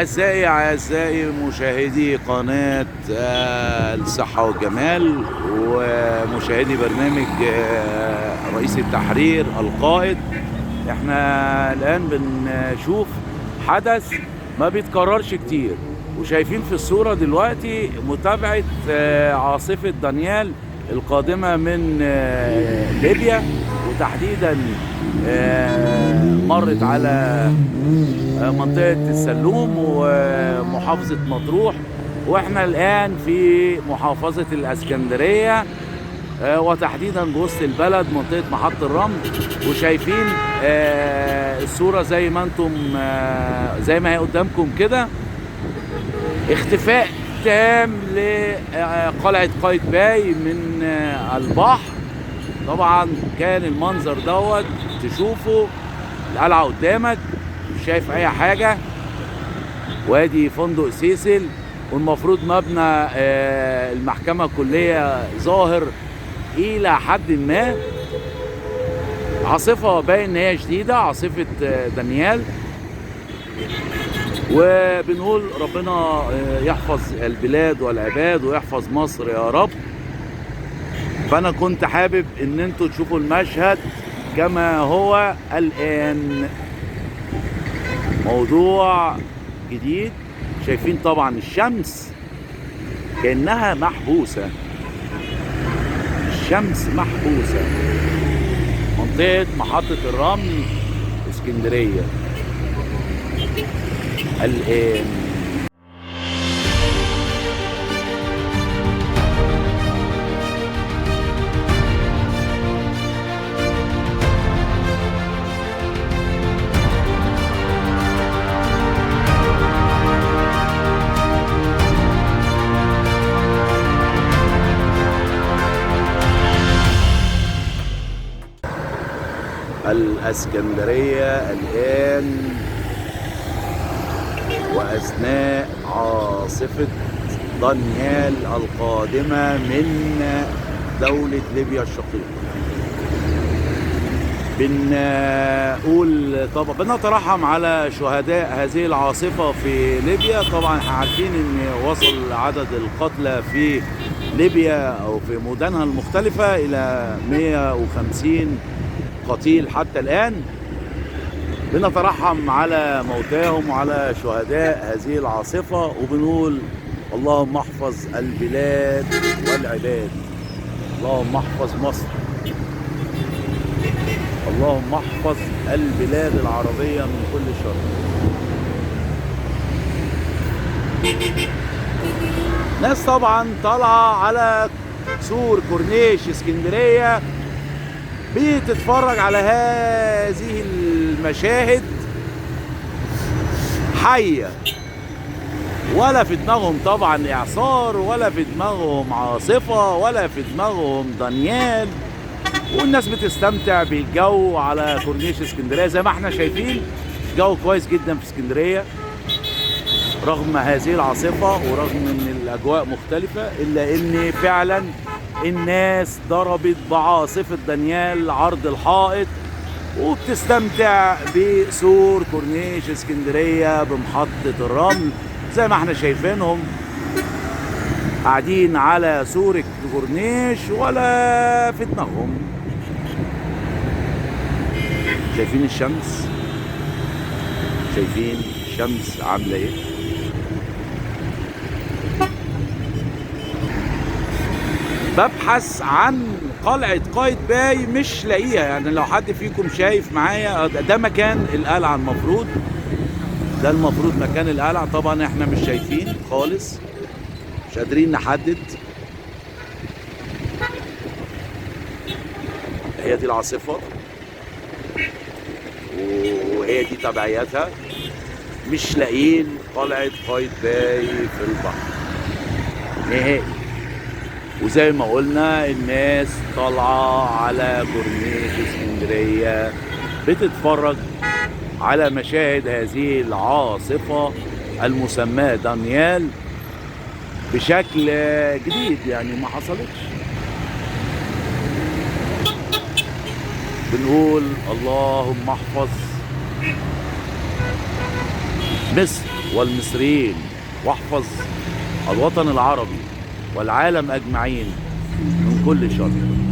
أعزائي مشاهدي قناة الصحة والجمال ومشاهدي برنامج رئيس التحرير القائد. احنا الآن بنشوف حدث ما بيتكررش كتير، وشايفين في الصورة دلوقتي متابعة عاصفة دانيال القادمة من ليبيا، وتحديدا مرت على منطقة السلوم ومحافظة مطروح، واحنا الآن في محافظة الإسكندرية وتحديدا بوسط البلد منطقة محطة الرمل. وشايفين الصورة زي ما انتم زي ما هي قدامكم كده، اختفاء تام لقلعة قايتباي من البحر. طبعا كان المنظر دوت تشوفه القلعة قدامك، مش شايف اي حاجة، وادي فندق سيسل، والمفروض مبنى المحكمة الكلية ظاهر الى حد ما. عاصفة باين ان هي شديدة، عاصفة دانيال، وبنقول ربنا يحفظ البلاد والعباد ويحفظ مصر يا رب. فانا كنت حابب ان انتوا تشوفوا المشهد كما هو الان. موضوع جديد، شايفين طبعا الشمس كأنها محبوسة، الشمس محبوسة. منطقة محطة الرمل اسكندرية الآن. الإسكندرية الآن وأثناء عاصفة دانيال القادمة من دولة ليبيا الشقيقة. بنقول طبعا بنترحم على شهداء هذه العاصفة في ليبيا. طبعا احنا عارفين ان وصل عدد القتلى في ليبيا او في مدنها المختلفة الى 150 قتيل حتى الآن. بنترحم على موتاهم وعلى شهداء هذه العاصفة، وبنقول اللهم احفظ البلاد والعباد، اللهم احفظ مصر، اللهم احفظ البلاد العربية من كل شر. ناس طبعا طالعة على سور كورنيش اسكندرية بتتفرج على هذه المشاهد حية، ولا في دماغهم طبعا إعصار، ولا في دماغهم عاصفة، ولا في دماغهم دانيال. والناس بتستمتع بالجو على كورنيش اسكندرية. زي ما احنا شايفين الجو كويس جدا في اسكندرية رغم هذه العاصفة، ورغم ان الأجواء مختلفة، إلا ان فعلا الناس ضربت بعاصفة دانيال عرض الحائط، وبتستمتع بسور كورنيش اسكندرية بمحطة الرمل. زي ما احنا شايفينهم قاعدين على سور الكورنيش ولا في دماغهم. شايفين الشمس، شايفين الشمس عاملة ايه. ببحث عن قلعة قايتباي مش لاقيها. يعني لو حد فيكم شايف معايا، ده مكان القلعة المفروض، ده المفروض مكان القلعة. طبعا احنا مش شايفين خالص، مش قادرين نحدد. هي دي العاصفة وهي دي تبعياتها. مش لاقيين قلعة قايتباي في البحر نهائي. وزي ما قلنا الناس طالعة على كورنيش اسكندرية بتتفرج على مشاهد هذه العاصفة المسماة دانيال بشكل جديد، يعني ما حصلتش. بنقول اللهم احفظ مصر والمصريين، واحفظ الوطن العربي والعالم أجمعين من كل شر.